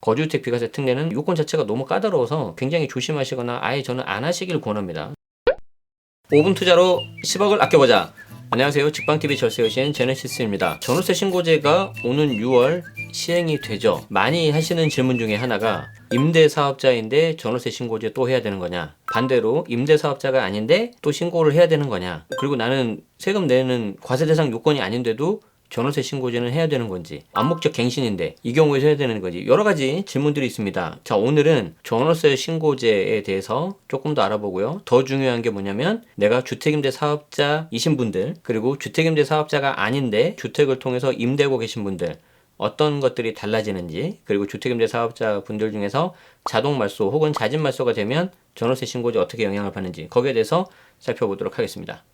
거주주택 비과세 특례는 요건 자체가 너무 까다로워서 굉장히 조심하시거나 아예 저는 안 하시길 권합니다. 5분 투자로 10억을 아껴보자. 안녕하세요. 직방TV 절세여신 제네시스입니다. 전월세 신고제가 오는 6월 시행이 되죠. 많이 하시는 질문 중에 하나가 임대사업자인데 전월세 신고제 또 해야 되는 거냐, 반대로 임대사업자가 아닌데 또 신고를 해야 되는 거냐, 그리고 나는 세금 내는 과세대상 요건이 아닌데도 전월세 신고제는 해야 되는 건지, 암묵적 갱신인데 이 경우에서 해야 되는 건지, 여러 가지 질문들이 있습니다. 자, 오늘은 전월세 신고제에 대해서 조금 더 알아보고요. 더 중요한 게 뭐냐면 내가 주택임대 사업자이신 분들, 그리고 주택임대 사업자가 아닌데 주택을 통해서 임대하고 계신 분들 어떤 것들이 달라지는지, 그리고 주택임대 사업자 분들 중에서 자동 말소 혹은 자진 말소가 되면 전월세 신고제 어떻게 영향을 받는지, 거기에 대해서 살펴보도록 하겠습니다.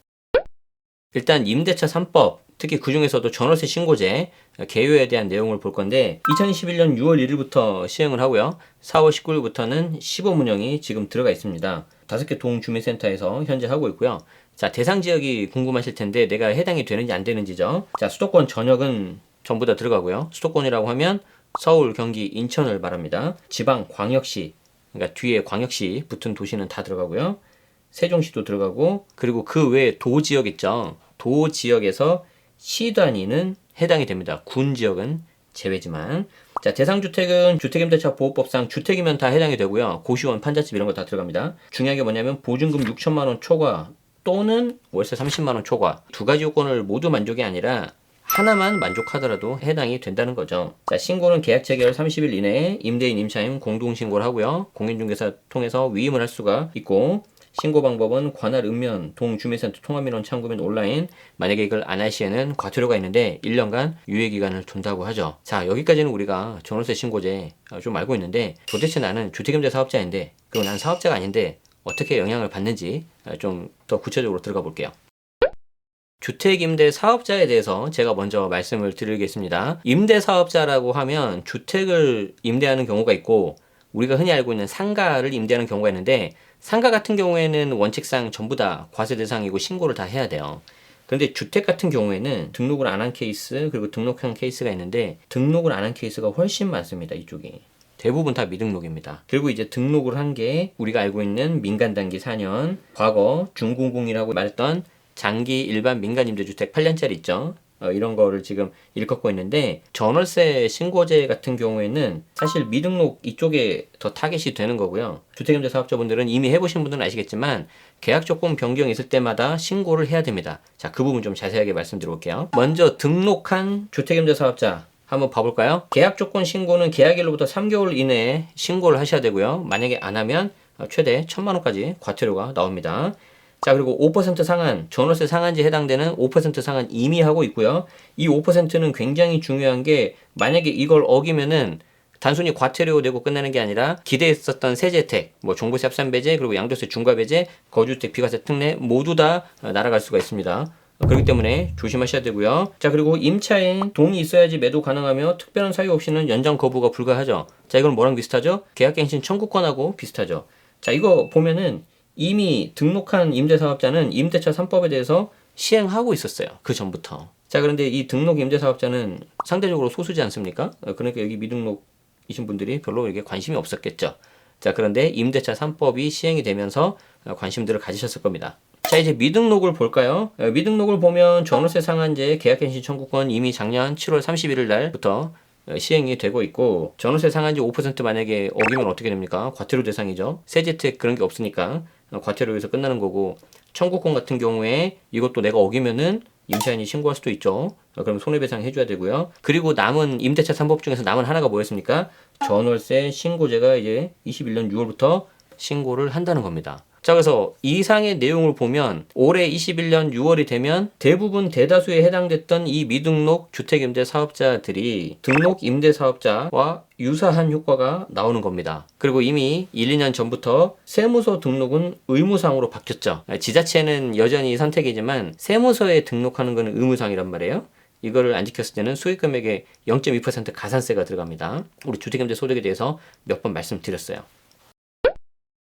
일단 임대차 3법, 특히 그 중에서도 전월세 신고제 개요에 대한 내용을 볼 건데 2021년 6월 1일부터 시행을 하고요. 4월 19일부터는 시범 운영이 지금 들어가 있습니다. 5개 동주민센터에서 현재 하고 있고요. 자, 대상 지역이 궁금하실 텐데 내가 해당이 되는지 안 되는지죠. 자, 수도권 전역은 전부 다 들어가고요. 수도권이라고 하면 서울, 경기, 인천을 말합니다. 지방, 광역시, 그러니까 뒤에 광역시 붙은 도시는 다 들어가고요. 세종시도 들어가고, 그리고 그 외에 도지역 있죠. 도지역에서 시 단위는 해당이 됩니다. 군 지역은 제외지만. 자, 대상주택은 주택임대차 보호법상 주택이면 다 해당이 되고요. 고시원, 판잣집 이런 거 다 들어갑니다. 중요한 게 뭐냐면 보증금 6천만 원 초과 또는 월세 30만 원 초과, 두 가지 요건을 모두 만족이 아니라 하나만 만족하더라도 해당이 된다는 거죠. 자, 신고는 계약 체결 30일 이내에 임대인, 임차인 공동신고를 하고요. 공인중개사 통해서 위임을 할 수가 있고, 신고 방법은 관할 읍면 동주민센터 통합민원 창구민 온라인, 만약에 이걸 안 할 시에는 과태료가 있는데 1년간 유예기간을 둔다고 하죠. 자, 여기까지는 우리가 전월세 신고제 좀 알고 있는데, 도대체 나는 주택임대 사업자인데 그리고 난 사업자가 아닌데 어떻게 영향을 받는지 좀 더 구체적으로 들어가 볼게요. 주택임대 사업자에 대해서 제가 먼저 말씀을 드리겠습니다. 임대사업자라고 하면 주택을 임대하는 경우가 있고, 우리가 흔히 알고 있는 상가를 임대하는 경우가 있는데, 상가 같은 경우에는 원칙상 전부 다 과세 대상이고 신고를 다 해야 돼요. 그런데 주택 같은 경우에는 등록을 안 한 케이스, 그리고 등록한 케이스가 있는데 등록을 안 한 케이스가 훨씬 많습니다. 이쪽이 대부분 다 미등록입니다. 그리고 이제 등록을 한 게 우리가 알고 있는 민간단기 4년, 과거 중공공이라고 말했던 장기 일반 민간임대주택 8년짜리 있죠. 이런 거를 지금 일컫고 있는데, 전월세 신고제 같은 경우에는 사실 미등록 이쪽에 더 타겟이 되는 거고요. 주택임대 사업자분들은 이미 해보신 분들은 아시겠지만 계약 조건 변경이 있을 때마다 신고를 해야 됩니다. 자, 그 부분 좀 자세하게 말씀드려볼게요. 먼저 등록한 주택임대 사업자 한번 봐볼까요? 계약 조건 신고는 계약일로부터 3개월 이내에 신고를 하셔야 되고요. 만약에 안 하면 최대 1,000만 원까지 과태료가 나옵니다. 자, 그리고 5% 상한, 전월세 상한제에 해당되는 5% 상한 이미 하고 있고요. 이 5%는 굉장히 중요한 게, 만약에 이걸 어기면은 단순히 과태료 내고 끝나는 게 아니라 기대했었던 세제 혜택, 뭐 종부세 합산배제, 그리고 양도세 중과배제, 거주주택 비과세 특례 모두 다 날아갈 수가 있습니다. 그렇기 때문에 조심하셔야 되고요. 자, 그리고 임차인 동의 있어야지 매도 가능하며 특별한 사유 없이는 연장 거부가 불가하죠. 자, 이건 뭐랑 비슷하죠? 계약갱신 청구권하고 비슷하죠. 자, 이거 보면은 이미 등록한 임대사업자는 임대차 3법에 대해서 시행하고 있었어요. 그 전부터. 자, 그런데 이 등록 임대사업자는 상대적으로 소수지 않습니까? 그러니까 여기 미등록이신 분들이 별로 이게 관심이 없었겠죠. 자, 그런데 임대차 3법이 시행이 되면서 관심들을 가지셨을 겁니다. 자, 이제 미등록을 볼까요? 미등록을 보면 전월세 상한제 계약갱신 청구권 이미 작년 7월 31일 날부터 시행이 되고 있고, 전월세 상한제 5% 만약에 어기면 어떻게 됩니까? 과태료 대상이죠. 세제 혜택 그런 게 없으니까 과태료에서 끝나는 거고, 청구권 같은 경우에 이것도 내가 어기면은 임차인이 신고할 수도 있죠. 그럼 손해배상 해줘야 되고요. 그리고 남은 임대차 3법 중에서 남은 하나가 뭐였습니까? 전월세 신고제가 이제 21년 6월부터 신고를 한다는 겁니다. 자, 그래서 이상의 내용을 보면 올해 21년 6월이 되면 대부분 대다수에 해당됐던 이 미등록 주택임대 사업자들이 등록 임대사업자와 유사한 효과가 나오는 겁니다. 그리고 이미 1, 2년 전부터 세무서 등록은 의무상으로 바뀌었죠. 지자체는 여전히 선택이지만 세무서에 등록하는 것은 의무상이란 말이에요. 이거를 안 지켰을 때는 수익금액의 0.2% 가산세가 들어갑니다. 우리 주택임대 소득에 대해서 몇 번 말씀드렸어요.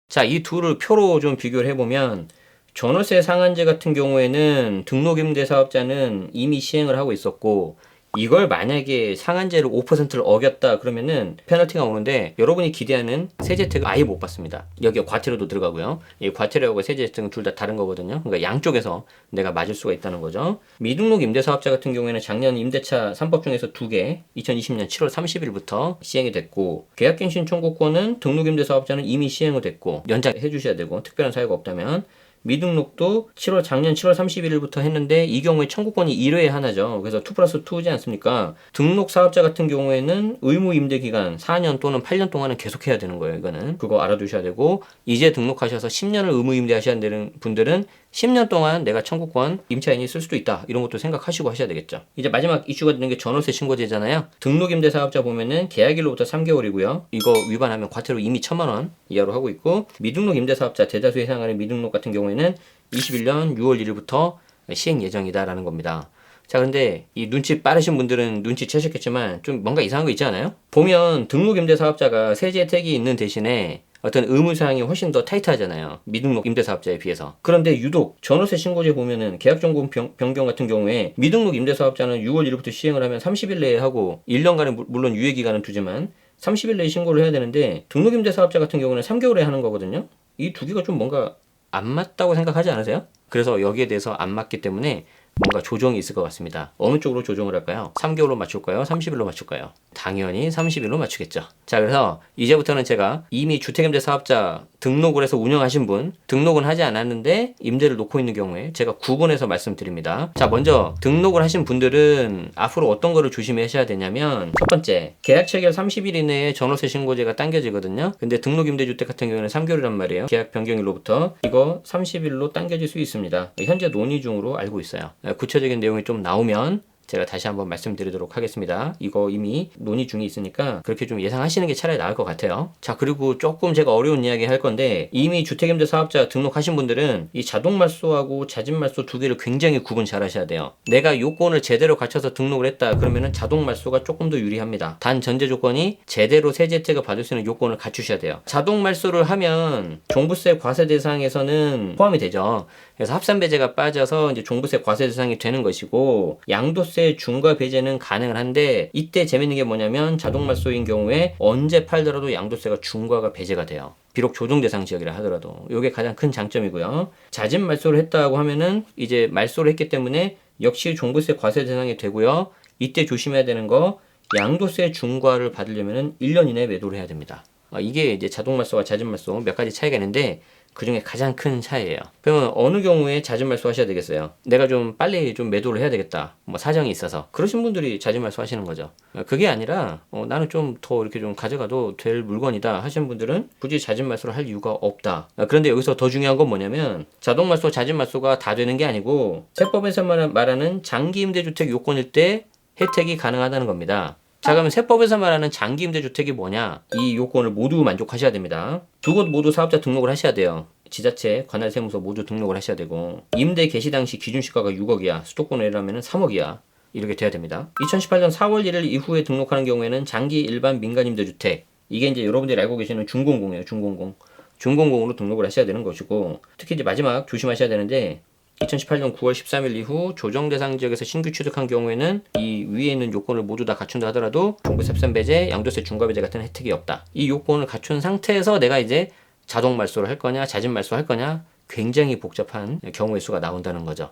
자, 이 둘을 표로 좀 비교를 해보면, 전월세 상한제 같은 경우에는 등록임대 사업자는 이미 시행을 하고 있었고, 이걸 만약에 상한제를 5%를 어겼다 그러면은 페널티가 오는데 여러분이 기대하는 세제 혜택을 아예 못 받습니다. 여기에 과태료도 들어가고요. 이 과태료하고 세제 혜택은 둘 다 다른 거거든요. 그러니까 양쪽에서 내가 맞을 수가 있다는 거죠. 미등록 임대사업자 같은 경우에는 작년 임대차 3법 중에서 2개 2020년 7월 30일부터 시행이 됐고 계약갱신 청구권은 등록임대사업자는 이미 시행이 됐고 연장해 주셔야 되고 특별한 사유가 없다면 미등록도 작년 7월 31일부터 했는데 이 경우에 청구권이 1회에 하나죠. 그래서 2+2지 않습니까? 등록 사업자 같은 경우에는 의무 임대 기간 4년 또는 8년 동안은 계속해야 되는 거예요. 이거는 그거 알아두셔야 되고 이제 등록하셔서 10년을 의무 임대하셔야 되는 분들은 10년 동안 내가 청구권 임차인이 쓸 수도 있다. 이런 것도 생각하시고 하셔야 되겠죠. 이제 마지막 이슈가 되는 게 전월세 신고제잖아요. 등록임대사업자 보면은 계약일로부터 3개월이고요. 이거 위반하면 과태료 이미 1,000만 원 이하로 하고 있고 미등록임대사업자 대다수에 해당하는 미등록 같은 경우에는 21년 6월 1일부터 시행 예정이다라는 겁니다. 자, 근데 이 눈치 빠르신 분들은 눈치채셨겠지만 좀 뭔가 이상한 거 있지 않아요? 보면 등록임대사업자가 세제 혜택이 있는 대신에 어떤 의무사항이 훨씬 더 타이트하잖아요. 미등록 임대사업자에 비해서. 그런데 유독 전월세 신고제 보면은 계약정보 변경 같은 경우에 미등록 임대사업자는 6월 1일부터 시행을 하면 30일 내에 하고 1년간의 물론 유예기간은 두지만 30일 내에 신고를 해야 되는데 등록임대사업자 같은 경우는 3개월에 하는 거거든요. 이 두 개가 좀 뭔가 안 맞다고 생각하지 않으세요? 그래서 여기에 대해서 안 맞기 때문에 뭔가 조정이 있을 것 같습니다. 어느 쪽으로 조정을 할까요? 3개월로 맞출까요? 30일로 맞출까요? 당연히 30일로 맞추겠죠. 자, 그래서 이제부터는 제가 이미 주택임대 사업자 등록을 해서 운영하신 분, 등록은 하지 않았는데 임대를 놓고 있는 경우에 제가 구분해서 말씀드립니다. 자, 먼저 등록을 하신 분들은 앞으로 어떤 거를 조심하셔야 되냐면 첫 번째, 계약 체결 30일 이내에 전월세 신고제가 당겨지거든요. 근데 등록임대주택 같은 경우에는 3개월이란 말이에요. 계약 변경일로부터 이거 30일로 당겨질 수 있습니다. 현재 논의 중으로 알고 있어요. 구체적인 내용이 좀 나오면 제가 다시 한번 말씀드리도록 하겠습니다. 이거 이미 논의 중에 있으니까 그렇게 좀 예상하시는 게 차라리 나을 것 같아요. 자, 그리고 조금 제가 어려운 이야기 할 건데 이미 주택임대 사업자 등록하신 분들은 이 자동말소하고 자진말소 두 개를 굉장히 구분 잘 하셔야 돼요. 내가 요건을 제대로 갖춰서 등록을 했다 그러면은 자동말소가 조금 더 유리합니다. 단 전제 조건이 제대로 세제 혜택을 받을 수 있는 요건을 갖추셔야 돼요. 자동말소를 하면 종부세 과세 대상에서는 포함이 되죠. 그래서 합산배제가 빠져서 이제 종부세 과세 대상이 되는 것이고 양도세 중과 배제는 가능은 한데 이때 재밌는 게 뭐냐면 자동말소인 경우에 언제 팔더라도 양도세가 중과가 배제가 돼요. 비록 조정 대상 지역이라 하더라도 이게 가장 큰 장점이고요. 자진 말소를 했다고 하면은 이제 말소를 했기 때문에 역시 종부세 과세 대상이 되고요. 이때 조심해야 되는 거 양도세 중과를 받으려면은 1년 이내에 매도를 해야 됩니다. 이게 이제 자동말소와 자진말소 몇 가지 차이가 있는데 그 중에 가장 큰 차이예요. 그러면 어느 경우에 자진말소 하셔야 되겠어요? 내가 좀 빨리 좀 매도를 해야 되겠다. 뭐 사정이 있어서. 그러신 분들이 자진말소 하시는 거죠. 그게 아니라 나는 좀 더 이렇게 좀 가져가도 될 물건이다 하시는 분들은 굳이 자진말소를 할 이유가 없다. 그런데 여기서 더 중요한 건 뭐냐면 자동말소, 자진말소가 다 되는 게 아니고 세법에서 말하는 장기임대주택 요건일 때 혜택이 가능하다는 겁니다. 자, 그러면 세법에서 말하는 장기임대주택이 뭐냐? 이 요건을 모두 만족하셔야 됩니다. 두 곳 모두 사업자 등록을 하셔야 돼요. 지자체, 관할세무서 모두 등록을 하셔야 되고 임대 개시 당시 기준시가가 6억이야. 수도권 외라면 3억이야. 이렇게 돼야 됩니다. 2018년 4월 1일 이후에 등록하는 경우에는 장기 일반 민간임대주택 이게 이제 여러분들이 알고 계시는 중공공이에요. 중공공. 중공공으로 등록을 하셔야 되는 것이고 특히 이제 마지막 조심하셔야 되는데 2018년 9월 13일 이후 조정 대상 지역에서 신규 취득한 경우에는 이 위에 있는 요건을 모두 다 갖춘다 하더라도 종부세 합산배제, 양도세 중과배제 같은 혜택이 없다. 이 요건을 갖춘 상태에서 내가 이제 자동 말소를 할 거냐, 자진 말소 할 거냐 굉장히 복잡한 경우의 수가 나온다는 거죠.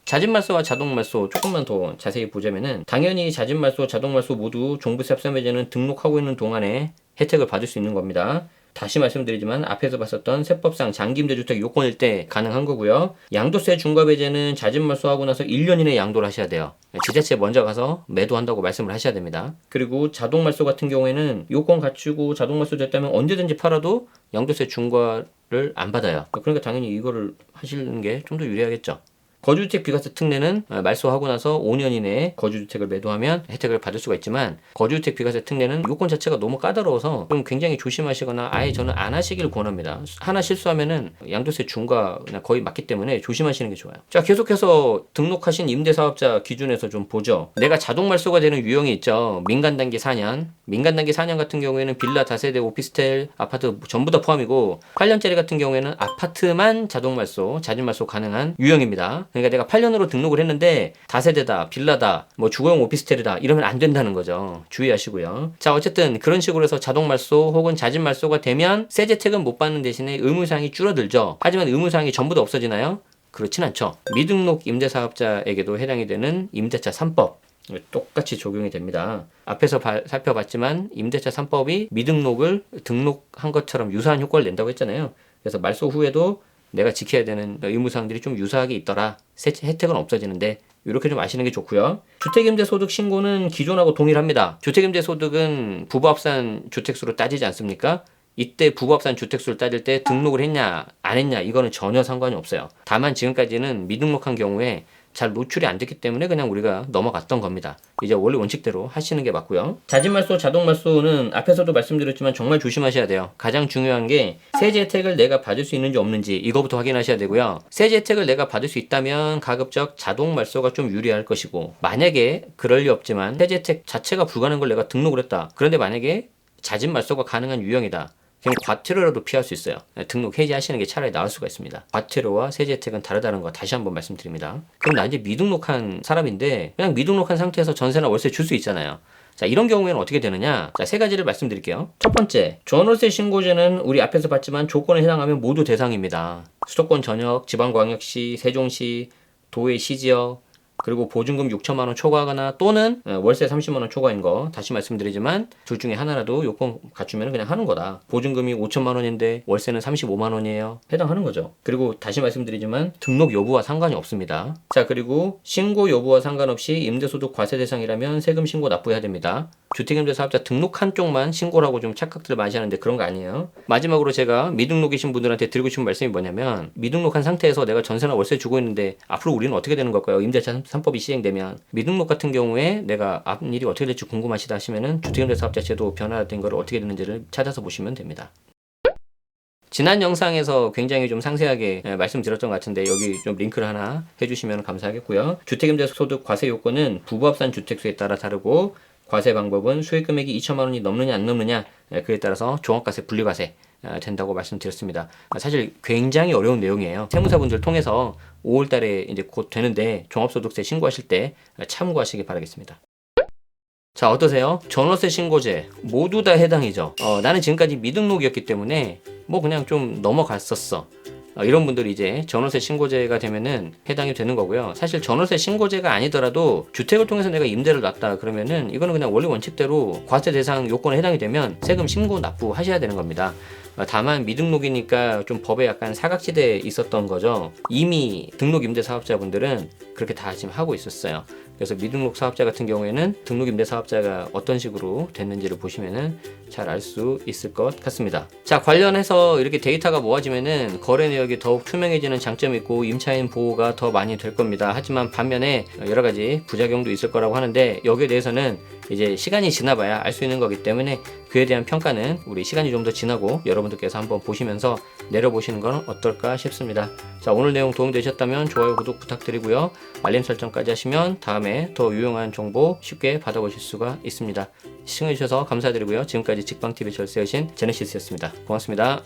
자진 말소와 자동 말소 조금만 더 자세히 보자면은 당연히 자진 말소, 자동 말소 모두 종부세 합산배제는 등록하고 있는 동안에 혜택을 받을 수 있는 겁니다. 다시 말씀드리지만 앞에서 봤었던 세법상 장기임대주택 요건일 때 가능한 거고요. 양도세 중과배제는 자진말소하고 나서 1년 이내에 양도를 하셔야 돼요. 지자체에 먼저 가서 매도한다고 말씀을 하셔야 됩니다. 그리고 자동말소 같은 경우에는 요건 갖추고 자동말소 됐다면 언제든지 팔아도 양도세 중과를 안 받아요. 그러니까 당연히 이거를 하시는 게 좀 더 유리하겠죠. 거주주택 비과세 특례는 말소하고 나서 5년 이내에 거주주택을 매도하면 혜택을 받을 수가 있지만 거주주택 비과세 특례는 요건 자체가 너무 까다로워서 좀 굉장히 조심하시거나 아예 저는 안 하시길 권합니다. 하나 실수하면은 양도세 중과 거의 맞기 때문에 조심하시는 게 좋아요. 자, 계속해서 등록하신 임대사업자 기준에서 좀 보죠. 내가 자동 말소가 되는 유형이 있죠. 민간단기 4년. 민간단기 4년 같은 경우에는 빌라, 다세대, 오피스텔, 아파트 전부 다 포함이고 8년짜리 같은 경우에는 아파트만 자동 말소, 자진 말소 가능한 유형입니다. 그러니까 내가 8년으로 등록을 했는데 다세대다, 빌라다, 뭐 주거용 오피스텔이다 이러면 안 된다는 거죠. 주의하시고요. 자, 어쨌든 그런 식으로 해서 자동 말소 혹은 자진 말소가 되면 세제 혜택은 못 받는 대신에 의무사항이 줄어들죠. 하지만 의무사항이 전부 다 없어지나요? 그렇진 않죠. 미등록 임대사업자에게도 해당이 되는 임대차 3법 똑같이 적용이 됩니다. 앞에서 살펴봤지만 임대차 3법이 미등록을 등록한 것처럼 유사한 효과를 낸다고 했잖아요. 그래서 말소 후에도 내가 지켜야 되는 의무사항들이 좀 유사하게 있더라. 혜택은 없어지는데 이렇게 좀 아시는 게 좋고요. 주택임대소득 신고는 기존하고 동일합니다. 주택임대소득은 부부합산 주택수로 따지지 않습니까? 이때 부부합산 주택수를 따질 때 등록을 했냐 안 했냐 이거는 전혀 상관이 없어요. 다만 지금까지는 미등록한 경우에 잘 노출이 안 됐기 때문에 그냥 우리가 넘어갔던 겁니다. 이제 원래 원칙대로 하시는 게 맞고요. 자진말소, 자동말소는 앞에서도 말씀드렸지만 정말 조심하셔야 돼요. 가장 중요한 게 세제 혜택을 내가 받을 수 있는지 없는지 이거부터 확인하셔야 되고요. 세제 혜택을 내가 받을 수 있다면 가급적 자동말소가 좀 유리할 것이고, 만약에 그럴 리 없지만 세제 혜택 자체가 불가능한 걸 내가 등록을 했다. 그런데 만약에 자진말소가 가능한 유형이다. 그냥 과태료라도 피할 수 있어요. 등록 해지하시는 게 차라리 나을 수가 있습니다. 과태료와 세제 혜택은 다르다는 거 다시 한번 말씀드립니다. 그럼 나 이제 미등록한 사람인데 그냥 미등록한 상태에서 전세나 월세 줄 수 있잖아요. 자, 이런 경우에는 어떻게 되느냐? 자, 세 가지를 말씀드릴게요. 첫 번째, 전월세 신고제는 우리 앞에서 봤지만 조건에 해당하면 모두 대상입니다. 수도권 전역, 지방광역시, 세종시, 도의 시지역, 그리고 보증금 6천만 원 초과하거나 또는 월세 30만 원 초과인 거 다시 말씀드리지만 둘 중에 하나라도 요건 갖추면 그냥 하는 거다. 보증금이 5천만 원인데 월세는 35만 원이에요. 해당하는 거죠. 그리고 다시 말씀드리지만 등록 여부와 상관이 없습니다. 자, 그리고 신고 여부와 상관없이 임대소득 과세 대상이라면 세금 신고 납부해야 됩니다. 주택임대사업자 등록한 쪽만 신고를 하고 좀 착각들 많이 하는데 그런 거 아니에요. 마지막으로 제가 미등록이신 분들한테 드리고 싶은 말씀이 뭐냐면, 미등록한 상태에서 내가 전세나 월세 주고 있는데 앞으로 우리는 어떻게 되는 걸까요? 임대차 3법이 시행되면 미등록 같은 경우에 내가 앞일이 어떻게 될지 궁금하시다 하시면은 주택임대사업자 제도 변화된 걸 어떻게 되는지를 찾아서 보시면 됩니다. 지난 영상에서 굉장히 좀 상세하게 말씀드렸던 것 같은데 여기 좀 링크를 하나 해주시면 감사하겠고요. 주택임대소득 과세 요건은 부부합산 주택수에 따라 다르고, 과세 방법은 수익 금액이 2천만 원이 넘느냐 안 넘느냐 그에 따라서 종합과세, 분리과세 된다고 말씀드렸습니다. 사실 굉장히 어려운 내용이에요. 세무사분들 통해서 5월달에 이제 곧 되는데 종합소득세 신고하실 때 참고하시기 바라겠습니다. 자, 어떠세요? 전월세 신고제 모두 다 해당이죠. 나는 지금까지 미등록이었기 때문에 뭐 그냥 좀 넘어갔었어. 이런 분들이 이제 전월세 신고제가 되면은 해당이 되는 거고요. 사실 전월세 신고제가 아니더라도 주택을 통해서 내가 임대를 놨다 그러면은 이거는 그냥 원래 원칙대로 과세 대상 요건에 해당이 되면 세금 신고 납부하셔야 되는 겁니다. 다만 미등록이니까 좀 법에 약간 사각지대에 있었던 거죠. 이미 등록 임대 사업자분들은 그렇게 다 지금 하고 있었어요. 그래서 미등록 사업자 같은 경우에는 등록 임대 사업자가 어떤 식으로 됐는지를 보시면은 잘 알 수 있을 것 같습니다. 자, 관련해서 이렇게 데이터가 모아지면은 거래 내역이 더욱 투명해지는 장점이 있고 임차인 보호가 더 많이 될 겁니다. 하지만 반면에 여러 가지 부작용도 있을 거라고 하는데 여기에 대해서는 이제 시간이 지나봐야 알 수 있는 거기 때문에 그에 대한 평가는 우리 시간이 좀 더 지나고 여러분들께서 한번 보시면서 내려보시는 건 어떨까 싶습니다. 자, 오늘 내용 도움되셨다면 좋아요, 구독 부탁드리고요. 알림 설정까지 하시면 다음에 더 유용한 정보 쉽게 받아보실 수가 있습니다. 시청해주셔서 감사드리고요. 지금까지 직방TV 절세여신 제네시스였습니다. 고맙습니다.